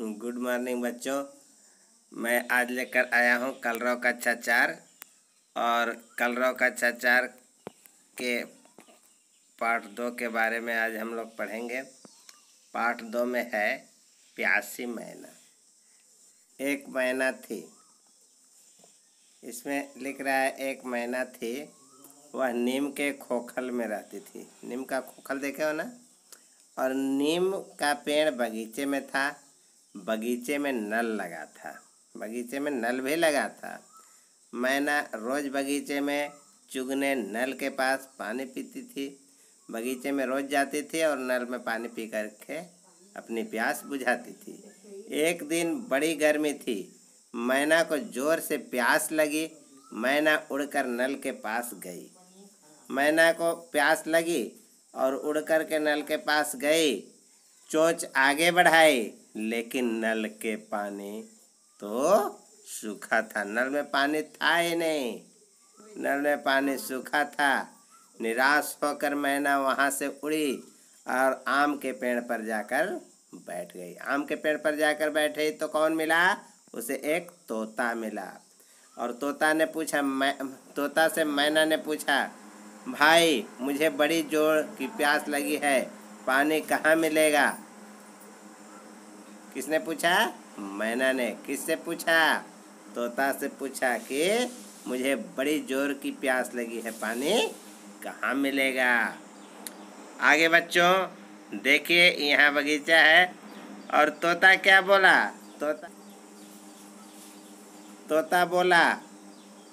Good morning बच्चों। मैं आज लेकर आया हूँ कलरव का कक्षा 4 और कलरव का कक्षा 4 के पाठ 2 के बारे में आज हम लोग पढ़ेंगे। पाठ 2 में है प्यासी मैना। एक मैना थी, इसमें लिख रहा है एक मैना थी, वह नीम के खोखल में रहती थी। नीम का खोखल देखे हो ना। और नीम का पेड़ बगीचे में था, बगीचे में नल लगा था, बगीचे में नल भी लगा था। मैना रोज़ बगीचे में चुगने नल के पास पानी पीती थी। बगीचे में रोज़ जाती थी और नल में पानी पी कर के अपनी प्यास बुझाती थी। एक दिन बड़ी गर्मी थी, मैना को ज़ोर से प्यास लगी। मैना उड़कर नल के पास गई। मैना को प्यास लगी और उड़कर के नल के पास गई। चोंच आगे बढ़ाई, लेकिन नल के पानी तो सूखा था। नल में पानी था ही नहीं, नल में पानी सूखा था। निराश होकर मैना वहाँ से उड़ी और आम के पेड़ पर जाकर बैठ गई। आम के पेड़ पर जाकर बैठे तो कौन मिला उसे? एक तोता मिला। और तोता से मैना ने पूछा, भाई मुझे बड़ी जोर की प्यास लगी है, पानी कहाँ मिलेगा? किसने पूछा? मैना ने। किससे पूछा? तोता से पूछा कि मुझे बड़ी जोर की प्यास लगी है, पानी कहाँ मिलेगा? आगे बच्चों देखिए, यहाँ बगीचा है और तोता क्या बोला? तोता बोला,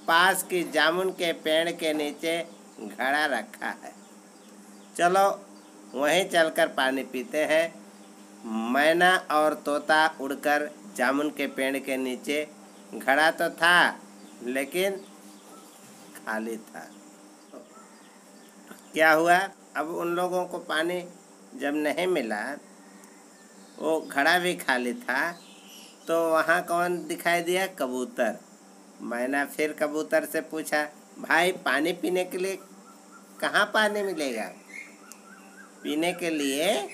पास की जामुन के पेड़ के नीचे घड़ा रखा है, चलो वहीं चलकर पानी पीते हैं। मैना और तोता उड़कर जामुन के पेड़ के नीचे, घड़ा तो था लेकिन खाली था। क्या हुआ? अब उन लोगों को पानी जब नहीं मिला, वो घड़ा भी खाली था, तो वहाँ कौन दिखाई दिया? कबूतर। मैना फिर कबूतर से पूछा, भाई पानी पीने के लिए कहाँ पानी मिलेगा? पीने के लिए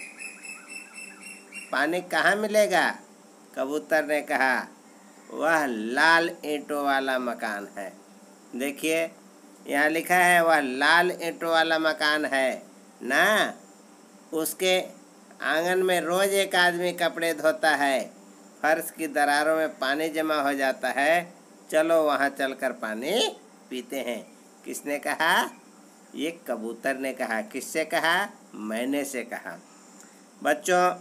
पानी कहाँ मिलेगा? कबूतर ने कहा, वह लाल ईंटों वाला मकान है। देखिए यहाँ लिखा है वह लाल ईंटों वाला मकान है ना। उसके आंगन में रोज़ एक आदमी कपड़े धोता है, फर्श की दरारों में पानी जमा हो जाता है, चलो वहाँ चलकर पानी पीते हैं। किसने कहा? ये कबूतर ने कहा। किससे कहा? मैने से कहा। बच्चों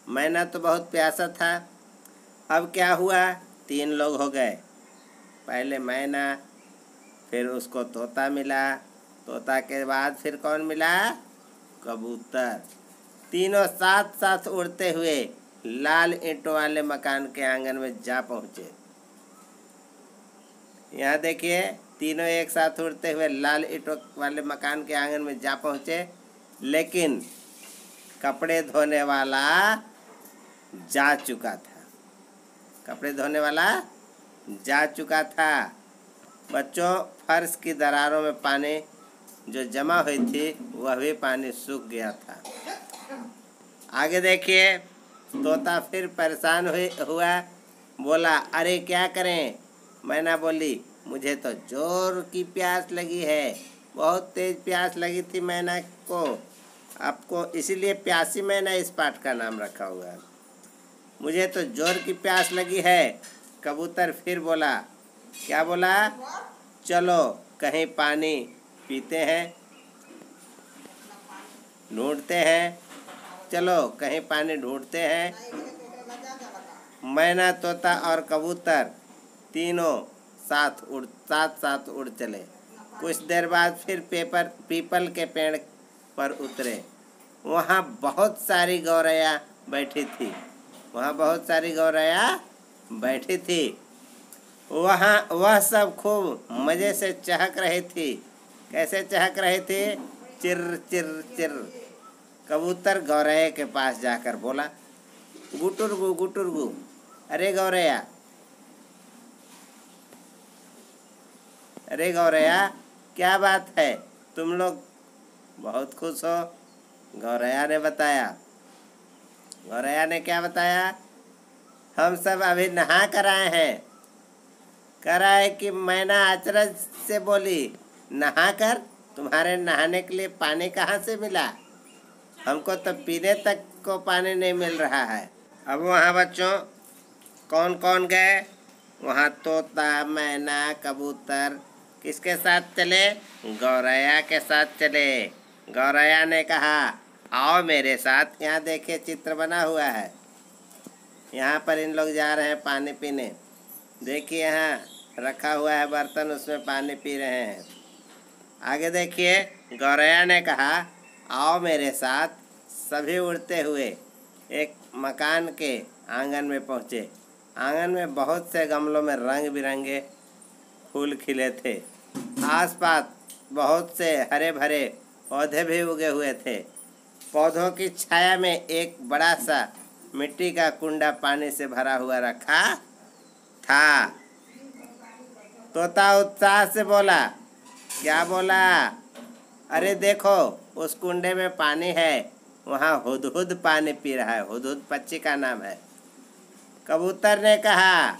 मैना तो बहुत प्यासा था। अब क्या हुआ? 3 लोग हो गए। पहले मैना, फिर उसको तोता मिला, तोता के बाद फिर कौन मिला? कबूतर। तीनों साथ साथ उड़ते हुए लाल ईंटों वाले मकान के आंगन में जा पहुँचे। यहाँ देखिए, तीनों एक साथ उड़ते हुए लाल ईंटों वाले मकान के आंगन में जा पहुँचे, लेकिन कपड़े धोने वाला जा चुका था। कपड़े धोने वाला जा चुका था। बच्चों फर्श की दरारों में पानी जो जमा हुई थी वह भी पानी सूख गया था। आगे देखिए, तोता फिर परेशान हुआ, बोला, अरे क्या करें? मैना बोली, मुझे तो जोर की प्यास लगी है, बहुत तेज प्यास लगी थी मैना को। आपको इसीलिए प्यासी मैना इस पाठ का नाम रखा हुआ है। मुझे तो जोर की प्यास लगी है। कबूतर फिर बोला, क्या बोला? चलो कहीं पानी पीते हैं, ढूंढते हैं, चलो कहीं पानी ढूंढते हैं। मैना, तोता और कबूतर तीनों साथ साथ उड़ चले। कुछ देर बाद फिर पीपल के पेड़ पर उतरे। वहाँ बहुत सारी गौरैया बैठी थी। वह सब खूब मज़े से चहक रही थी। कैसे चहक रही थी? चिर चिर चिर। कबूतर गौरैया के पास जाकर बोला, गुटुरगु गुटुरगु, अरे गौरैया क्या बात है, तुम लोग बहुत खुश हो? गौरैया ने बताया, गौरैया ने क्या बताया? हम सब अभी नहा कर आए हैं। कह रहा है कि मैना अचरज से बोली, नहा कर? तुम्हारे नहाने के लिए पानी कहाँ से मिला? हमको तो पीने तक को पानी नहीं मिल रहा है। अब वहाँ बच्चों कौन कौन गए? वहाँ तोता, मैना, कबूतर किसके साथ चले? गौरैया के साथ चले। गौरैया ने कहा, आओ मेरे साथ। यहाँ देखिए चित्र बना हुआ है। यहाँ पर इन लोग जा रहे हैं पानी पीने। देखिए यहाँ रखा हुआ है बर्तन, उसमें पानी पी रहे हैं। आगे देखिए, गौरैया ने कहा, आओ मेरे साथ। सभी उड़ते हुए एक मकान के आंगन में पहुँचे। आंगन में बहुत से गमलों में रंग बिरंगे फूल खिले थे। आसपास बहुत से हरे भरे पौधे भी उगे हुए थे। पौधों की छाया में एक बड़ा सा मिट्टी का कुंडा पानी से भरा हुआ रखा था। तोता उत्साह से बोला, क्या बोला? अरे देखो, उस कुंडे में पानी है। वहाँ हुदहुद पानी पी रहा है। हुदहुद पक्षी का नाम है। कबूतर ने कहा,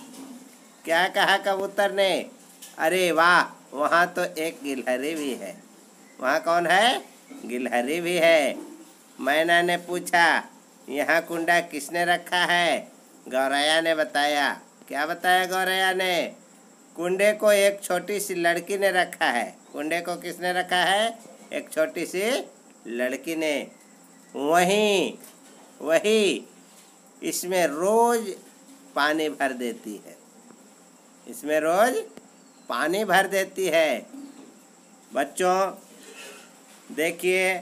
क्या कहा कबूतर ने? अरे वाह, वहाँ तो एक गिलहरी भी है। वहाँ कौन है? गिलहरी भी है। मैना ने पूछा, यहाँ कुंडा किसने रखा है? गौरैया ने बताया। क्या बताया गौरैया ने? कुंडे को एक छोटी सी लड़की ने रखा है। कुंडे को किसने रखा है? एक छोटी सी लड़की ने। वही इसमें रोज पानी भर देती है। इसमें रोज पानी भर देती है। बच्चों देखिए,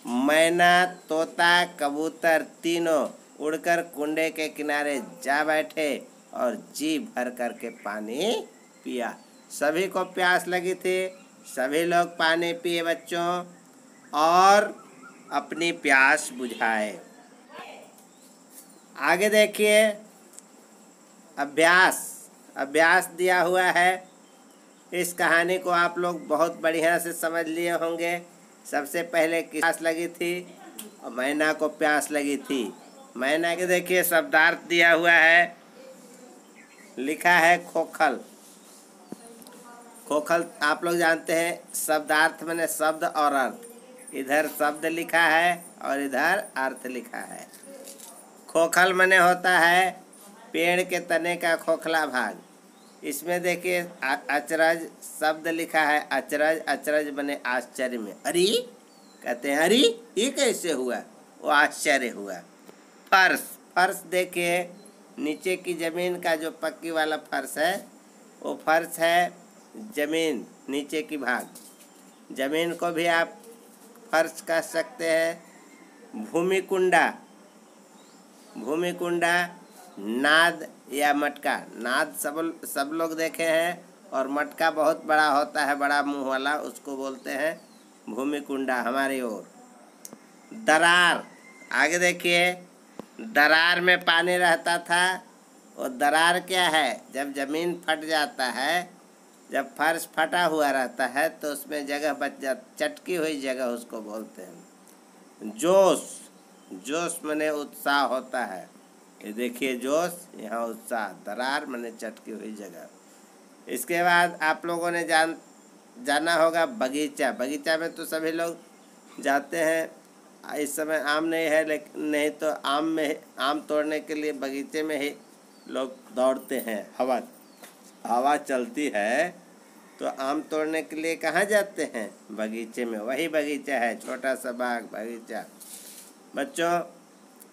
मैना, तोता, कबूतर तीनों उड़कर कुंडे के किनारे जा बैठे और जी भर करके पानी पिया। सभी को प्यास लगी थी। सभी लोग पानी पिए बच्चों, और अपनी प्यास बुझाए। आगे देखिए, अभ्यास दिया हुआ है। इस कहानी को आप लोग बहुत बढ़िया से समझ लिए होंगे। सबसे पहले प्यास लगी थी और मैना को प्यास लगी थी। मैना के देखिए शब्दार्थ दिया हुआ है। लिखा है खोखल। खोखल आप लोग जानते हैं, शब्दार्थ मैंने शब्द और अर्थ। इधर शब्द लिखा है और इधर अर्थ लिखा है। खोखल मैंने होता है पेड़ के तने का खोखला भाग। इसमें देखिए अचरज शब्द लिखा है। अचरज, अचरज बने आश्चर्य में। अरे कहते हैं, अरे ये कैसे हुआ? वो आश्चर्य हुआ। फर्श, फर्श देखिए नीचे की जमीन का जो पक्की वाला फर्श है, वो फर्श है जमीन, नीचे की भाग। जमीन को भी आप फर्श कह सकते हैं। भूमि कुंडा, भूमि कुंडा, नाद या मटका। नाद सब लोग देखे हैं, और मटका बहुत बड़ा होता है, बड़ा मुंह वाला, उसको बोलते हैं भूमि कुंडा हमारी ओर। दरार, आगे देखिए, दरार में पानी रहता था। और दरार क्या है? जब जमीन फट जाता है, जब फर्श फटा हुआ रहता है तो उसमें जगह बच जाती, चटकी हुई जगह उसको बोलते हैं। जोश, जोश माने उत्साह होता है। ये देखिए जोश, यहाँ उत्साह। दरार माने चटकी हुई जगह। इसके बाद आप लोगों ने जाना होगा बगीचा। बगीचा में तो सभी लोग जाते हैं। इस समय आम नहीं है, लेकिन नहीं तो आम तोड़ने के लिए बगीचे में ही लोग दौड़ते हैं। हवा चलती है तो आम तोड़ने के लिए कहाँ जाते हैं? बगीचे में। वही बगीचा है, छोटा सा बाग बगीचा। बच्चों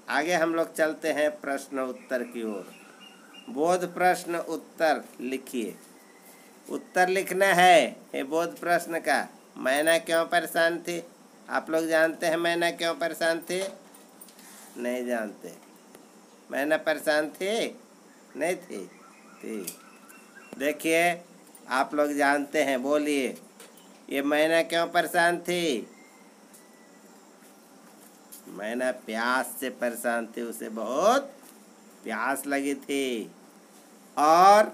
आगे हम लोग चलते हैं प्रश्न उत्तर की ओर। बोध प्रश्न उत्तर लिखिए। उत्तर लिखना है ये बोध प्रश्न का। मैना क्यों परेशान थी? आप लोग जानते हैं मैना क्यों परेशान थी? नहीं जानते। मैना परेशान थी? नहीं थी। देखिए आप लोग जानते हैं, बोलिए, ये मैना क्यों परेशान थी? मैना प्यास से परेशान थी। उसे बहुत प्यास लगी थी। और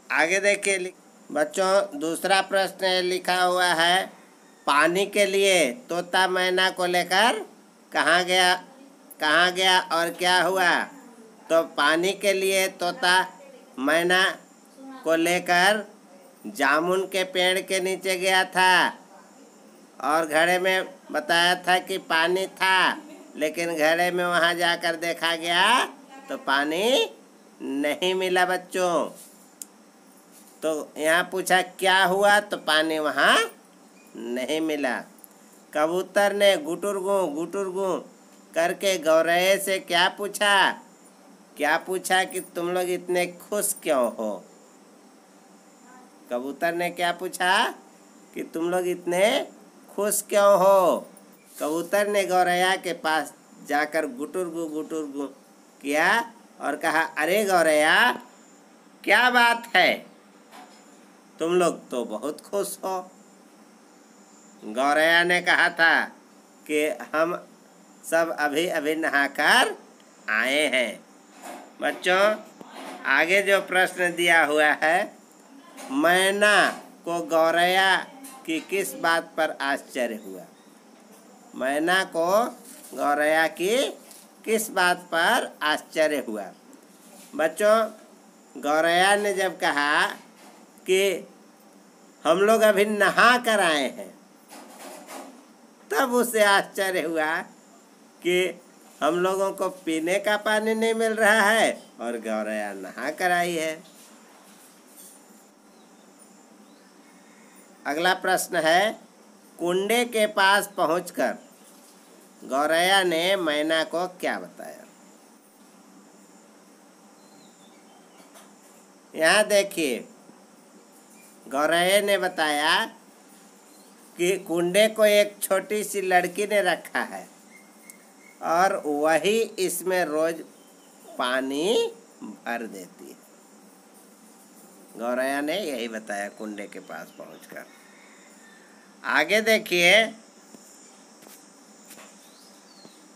आगे देखिए बच्चों, दूसरा प्रश्न लिखा हुआ है, पानी के लिए तोता मैना को लेकर कहाँ गया? कहाँ गया और क्या हुआ? तो पानी के लिए तोता मैना को लेकर जामुन के पेड़ के नीचे गया था और घड़े में बताया था कि पानी था, लेकिन घड़े में वहाँ जाकर देखा गया तो पानी नहीं मिला बच्चों। तो यहाँ पूछा क्या हुआ, तो पानी वहाँ नहीं मिला। कबूतर ने गुटुरगू करके गौरैया से क्या पूछा कि तुम लोग इतने खुश क्यों हो? कबूतर ने क्या पूछा कि तुम लोग इतने खुश क्यों हो? कबूतर ने गौरैया के पास जाकर गुटुरगू किया और कहा, अरे गौरैया, क्या बात है, तुम लोग तो बहुत खुश हो। गौरैया ने कहा था कि हम सब अभी अभी नहाकर आए हैं। बच्चों, आगे जो प्रश्न दिया हुआ है, मैना को गौरैया की किस बात पर आश्चर्य हुआ? मैना को गौरैया की किस बात पर आश्चर्य हुआ? बच्चों, गौरैया ने जब कहा कि हम लोग अभी नहा कर आए हैं, तब उसे आश्चर्य हुआ कि हम लोगों को पीने का पानी नहीं मिल रहा है और गौरैया नहा कर आई है। अगला प्रश्न है, कुंडे के पास पहुंचकर गौरैया ने मैना को क्या बताया? यहाँ देखिए, गौरैया ने बताया कि कुंडे को एक छोटी सी लड़की ने रखा है और वही इसमें रोज पानी भर देती है। गौरैया ने यही बताया कुंडे के पास पहुंचकर। आगे देखिए,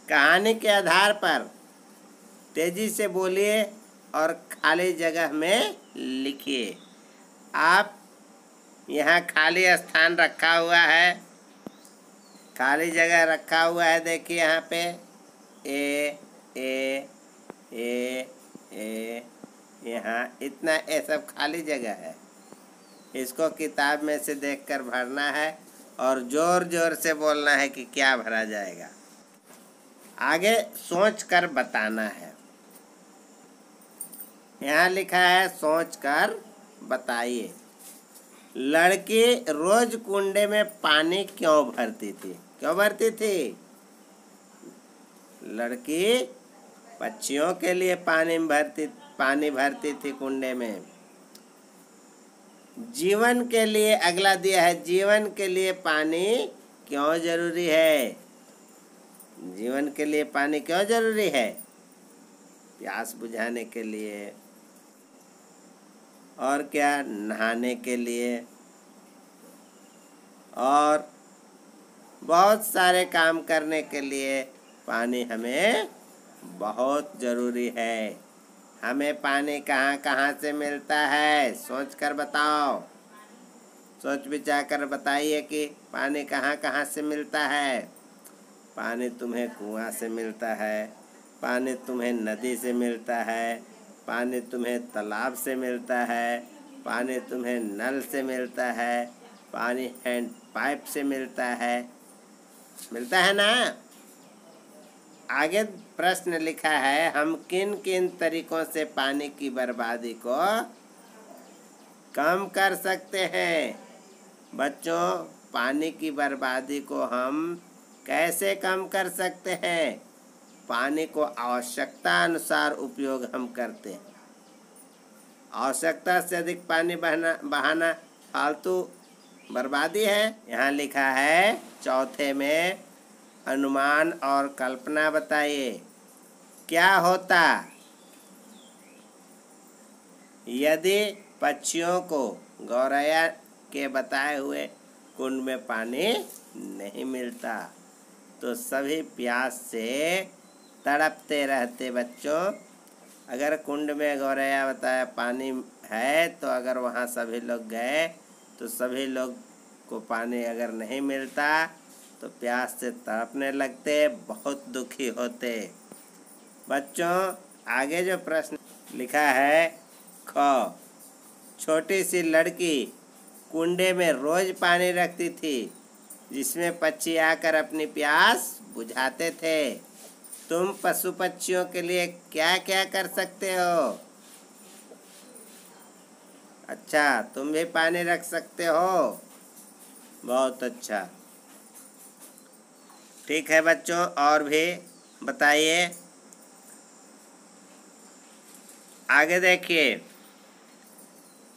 कहानी के आधार पर तेजी से बोलिए और खाली जगह में लिखिए। आप यहाँ खाली स्थान रखा हुआ है, खाली जगह रखा हुआ है। देखिए यहाँ पे ए यहाँ इतना ये सब खाली जगह है। इसको किताब में से देखकर भरना है और जोर जोर से बोलना है कि क्या भरा जाएगा। आगे सोच कर बताना है। यहाँ लिखा है सोच कर बताइए। लड़की रोज कुंडे में पानी क्यों भरती थी? क्यों भरती थी? लड़की पक्षियों के लिए पानी भरती थी कुंडे में। जीवन के लिए, अगला दिया है, जीवन के लिए पानी क्यों जरूरी है? जीवन के लिए पानी क्यों जरूरी है? प्यास बुझाने के लिए और क्या, नहाने के लिए और बहुत सारे काम करने के लिए पानी हमें बहुत ज़रूरी है। हमें पानी कहाँ कहाँ से मिलता है? सोच कर बताओ, सोच विचार कर बताइए कि पानी कहाँ कहाँ से मिलता है। पानी तुम्हें कुआं से मिलता है, पानी तुम्हें नदी से मिलता है, पानी तुम्हें तालाब से मिलता है, पानी तुम्हें नल से मिलता है, पानी हैंड पाइप से मिलता है ना। आगे प्रश्न लिखा है, हम किन किन तरीकों से पानी की बर्बादी को कम कर सकते हैं? बच्चों, पानी की बर्बादी को हम कैसे कम कर सकते हैं? पानी को आवश्यकता अनुसार उपयोग हम करते हैं। आवश्यकता से अधिक पानी बहाना फालतू बर्बादी है। यहाँ लिखा है चौथे में, अनुमान और कल्पना बताइए। क्या होता यदि पक्षियों को गौरैया के बताए हुए कुंड में पानी नहीं मिलता? तो सभी प्यास से तड़पते रहते। बच्चों, अगर कुंड में गौरैया बताया पानी है, तो अगर वहाँ सभी लोग गए तो सभी लोग को पानी अगर नहीं मिलता तो प्यास से तड़पने लगते, बहुत दुखी होते। बच्चों आगे जो प्रश्न लिखा है ख, छोटी सी लड़की कुंडे में रोज पानी रखती थी जिसमें पक्षी आकर अपनी प्यास बुझाते थे। तुम पशु पक्षियों के लिए क्या क्या कर सकते हो? अच्छा, तुम भी पानी रख सकते हो। बहुत अच्छा। ठीक है बच्चों, और भी बताइए। आगे देखिए,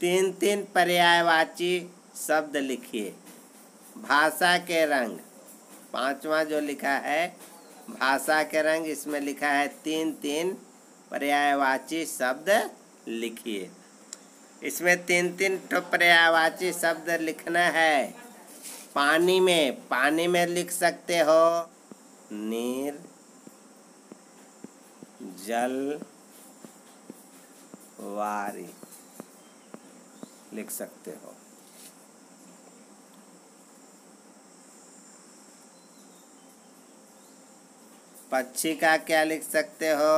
3 पर्यायवाची शब्द लिखिए। भाषा के रंग, 5वां जो लिखा है भाषा के रंग, इसमें लिखा है 3 पर्यायवाची शब्द लिखिए। इसमें 3 पर्यायवाची शब्द लिखना है। पानी में लिख सकते हो नीर, जल, वारी लिख सकते हो। पक्षी का क्या लिख सकते हो?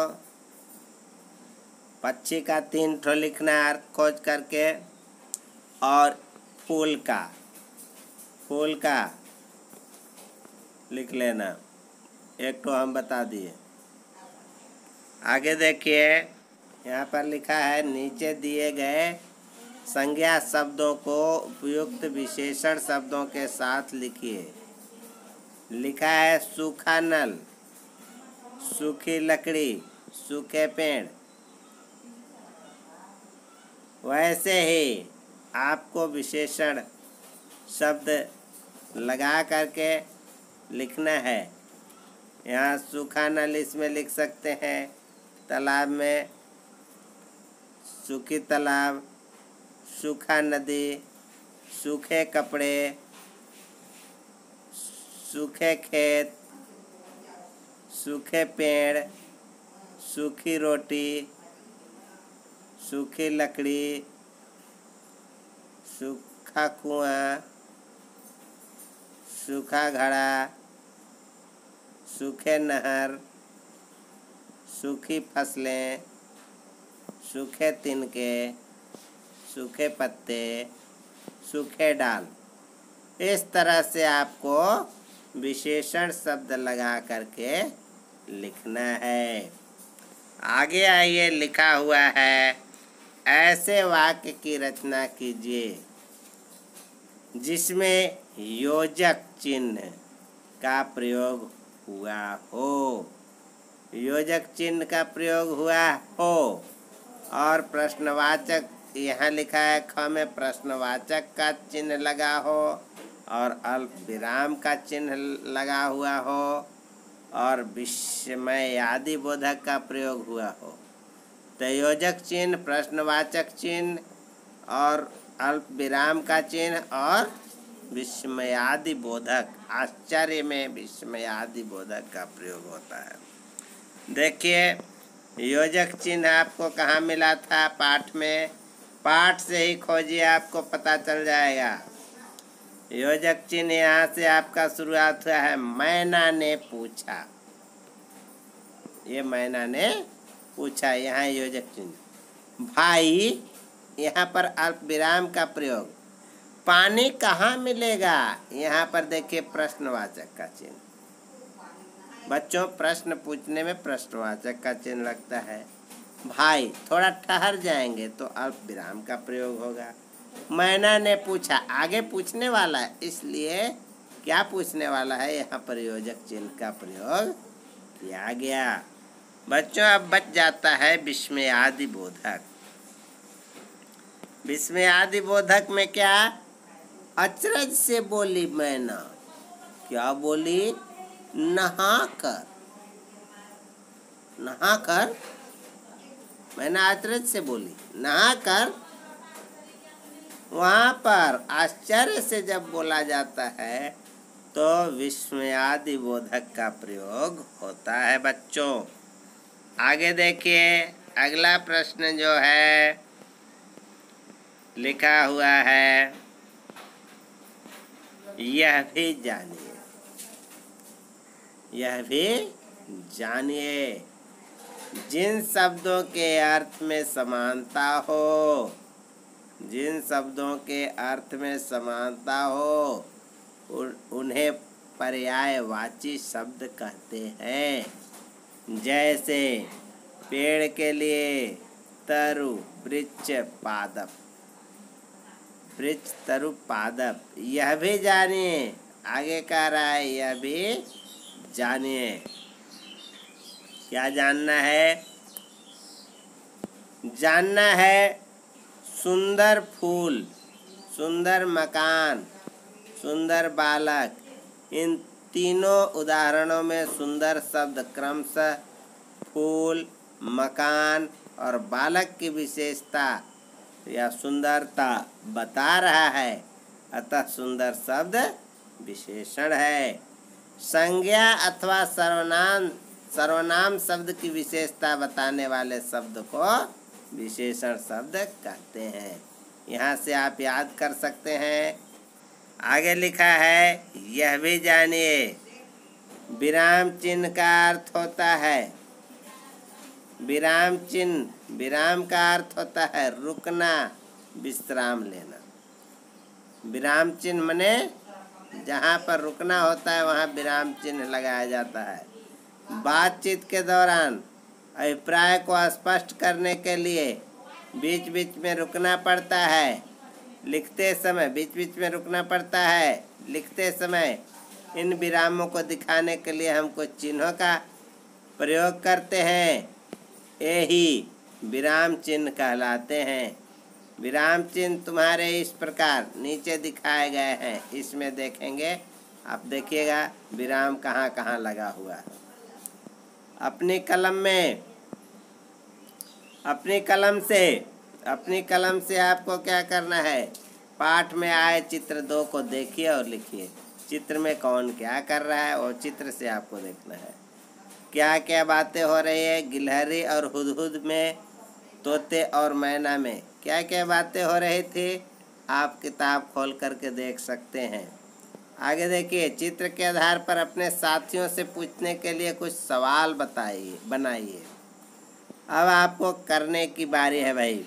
पक्षी का 3 ठो लिखना है अर्थ खोज करके। और फूल का लिख लेना, 1 ठो हम बता दिए। आगे देखिए, यहाँ पर लिखा है नीचे दिए गए संज्ञा शब्दों को उपयुक्त विशेषण शब्दों के साथ लिखिए। लिखा है सूखा नल, सूखी लकड़ी, सूखे पेड़। वैसे ही आपको विशेषण शब्द लगा करके लिखना है। यहाँ सूखा नल इसमें लिख सकते हैं, तालाब में सूखी तालाब, सूखा नदी, सूखे कपड़े, सूखे खेत, सूखे पेड़, सूखी रोटी, सूखी लकड़ी, सूखा कुआं, सूखा घड़ा, सूखे नहर, सूखी फसलें, सूखे तिनके, सूखे पत्ते, सूखे डाल। इस तरह से आपको विशेषण शब्द लगा करके लिखना है। आगे आइए, लिखा हुआ है ऐसे वाक्य की रचना कीजिए जिसमें योजक चिन्ह का प्रयोग हुआ हो। योजक चिन्ह का प्रयोग हुआ हो और प्रश्नवाचक, यहाँ लिखा है ख में प्रश्नवाचक का चिन्ह लगा हो और अल्प विराम का चिन्ह लगा हुआ हो और विस्मयादि बोधक का प्रयोग हुआ हो। तो योजक चिन्ह, प्रश्नवाचक चिन्ह और अल्प विराम का चिन्ह और विस्मयादि बोधक, आश्चर्य में विस्मयादि बोधक का प्रयोग होता है। देखिए, योजक चिन्ह आपको कहाँ मिला था? पाठ में। पाठ से ही खोजिए, आपको पता चल जाएगा। योजक चिन्ह यहाँ से आपका शुरुआत हुआ है, मैना ने पूछा। ये मैना ने पूछा, यहाँ योजक चिन्ह। भाई, यहाँ पर अल्प विराम का प्रयोग। पानी कहाँ मिलेगा? यहाँ पर देखिए प्रश्नवाचक का चिन्ह। बच्चों, प्रश्न पूछने में प्रश्नवाचक का चिन्ह लगता है। भाई, थोड़ा ठहर जाएंगे तो अल्प विराम का प्रयोग होगा। मैना ने पूछा, आगे पूछने वाला है, इसलिए क्या पूछने वाला है, यहाँ पर योजक चिन्ह का प्रयोग किया गया। बच्चों, अब बच जाता है विस्मयादि बोधक। विस्मयादि बोधक में क्या? अचरज से बोली मैना। क्या बोली? नहाकर। नहाकर मैना अचरज से बोली। नहाकर वहाँ पर आश्चर्य से जब बोला जाता है तो विस्मयादि बोधक का प्रयोग होता है। बच्चों, आगे देखिए, अगला प्रश्न जो है लिखा हुआ है, यह भी जानिए। यह भी जानिए। जिन शब्दों के अर्थ में समानता हो, जिन शब्दों के अर्थ में समानता हो उन्हें पर्यायवाची शब्द कहते हैं। जैसे पेड़ के लिए तरु वृक्ष पादप, वृक्ष तरु पादप। यह भी जानिए, आगे कह रहा है यह भी जानिए। क्या जानना है? जानना है सुंदर फूल, सुंदर मकान, सुंदर बालक। इन तीनों उदाहरणों में सुंदर शब्द क्रमशः फूल, मकान और बालक की विशेषता या सुंदरता बता रहा है, अतः सुंदर शब्द विशेषण है। संज्ञा अथवा सर्वनाम शब्द की विशेषता बताने वाले शब्द को विशेषण शब्द कहते हैं। यहाँ से आप याद कर सकते हैं। आगे लिखा है, यह भी जानिए, विराम चिन्ह का अर्थ होता है, विराम चिन्ह, विराम का अर्थ होता है रुकना, विश्राम लेना। विराम चिन्ह माने जहाँ पर रुकना होता है वहाँ विराम चिन्ह लगाया जाता है। बातचीत के दौरान अभिप्राय को स्पष्ट करने के लिए बीच बीच में रुकना पड़ता है। लिखते समय बीच बीच में रुकना पड़ता है। लिखते समय इन विरामों को दिखाने के लिए हम कुछ चिन्हों का प्रयोग करते हैं, यही विराम चिन्ह कहलाते हैं। विराम चिन्ह तुम्हारे इस प्रकार नीचे दिखाए गए हैं। इसमें देखेंगे, आप देखिएगा विराम कहाँ कहाँ लगा हुआ है। अपनी कलम से आपको क्या करना है? पाठ में आए चित्र 2 को देखिए और लिखिए। चित्र में कौन क्या कर रहा है और चित्र से आपको देखना है। क्या क्या बातें हो रही है गिलहरी और हुदहुद में, तोते और मैना में क्या क्या बातें हो रही थी, आप किताब खोल करके देख सकते हैं। आगे देखिए, चित्र के आधार पर अपने साथियों से पूछने के लिए कुछ सवाल बनाइए। अब आपको करने की बारी है भाई।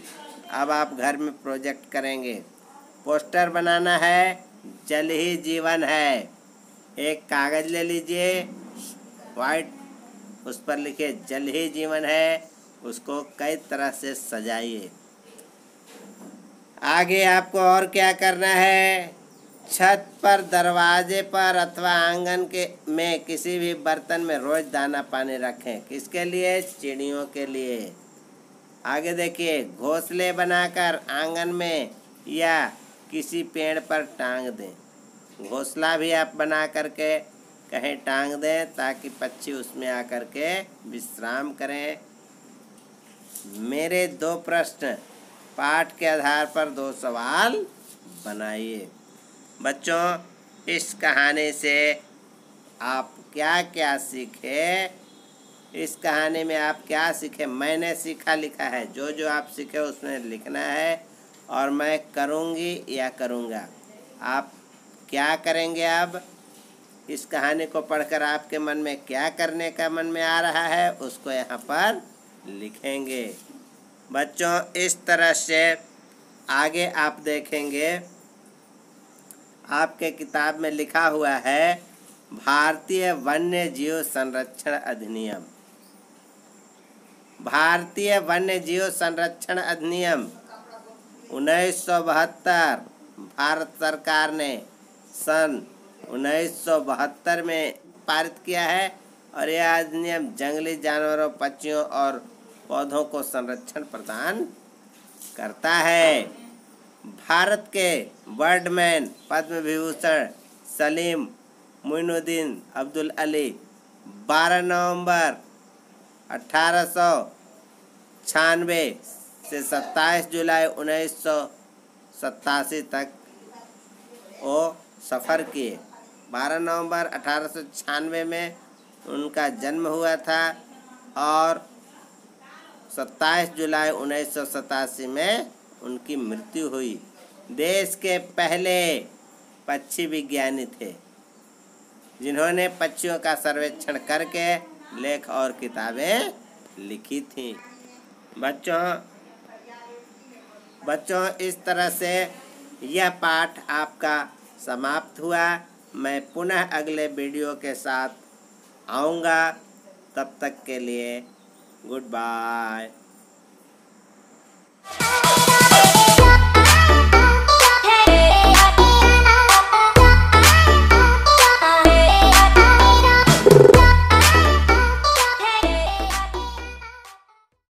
अब आप घर में प्रोजेक्ट करेंगे। पोस्टर बनाना है, जल ही जीवन है। एक कागज़ ले लीजिए वाइट, उस पर लिखिए जल ही जीवन है। उसको कई तरह से सजाइए। आगे आपको और क्या करना है? छत पर, दरवाजे पर अथवा आंगन में किसी भी बर्तन में रोज दाना पानी रखें। किसके लिए? चिड़ियों के लिए। आगे देखिए, घोंसले बनाकर आंगन में या किसी पेड़ पर टांग दें। घोंसला भी आप बना करके कहीं टांग दें ताकि पक्षी उसमें आकर के विश्राम करें। मेरे 2 प्रश्न, पाठ के आधार पर 2 सवाल बनाइए। बच्चों, इस कहानी से आप क्या क्या सीखे? इस कहानी में आप क्या सीखे? मैंने सीखा लिखा है। जो जो आप सीखे उसमें लिखना है और मैं करूँगी या करूँगा। आप क्या करेंगे? अब इस कहानी को पढ़कर आपके मन में क्या करने का मन में आ रहा है उसको यहाँ पर लिखेंगे। बच्चों, इस तरह से आगे आप देखेंगे, आपके किताब में लिखा हुआ है भारतीय वन्य जीव संरक्षण अधिनियम। भारतीय वन्य जीव संरक्षण अधिनियम 1972 भारत सरकार ने सन 1972 में पारित किया है और यह अधिनियम जंगली जानवरों, पक्षियों और पौधों को संरक्षण प्रदान करता है। भारत के बर्डमैन पद्म विभूषण सलीम मोइनुद्दीन अब्दुल अली 12 नवंबर 1896 से 27 जुलाई 1987 तक वो सफ़र किए। 12 नवंबर 1896 में उनका जन्म हुआ था और 27 जुलाई 1987 में उनकी मृत्यु हुई। देश के पहले पक्षी विज्ञानी थे जिन्होंने पक्षियों का सर्वेक्षण करके लेख और किताबें लिखी थी। बच्चों इस तरह से यह पाठ आपका समाप्त हुआ। मैं पुनः अगले वीडियो के साथ आऊँगा। तब तक के लिए गुड बाय।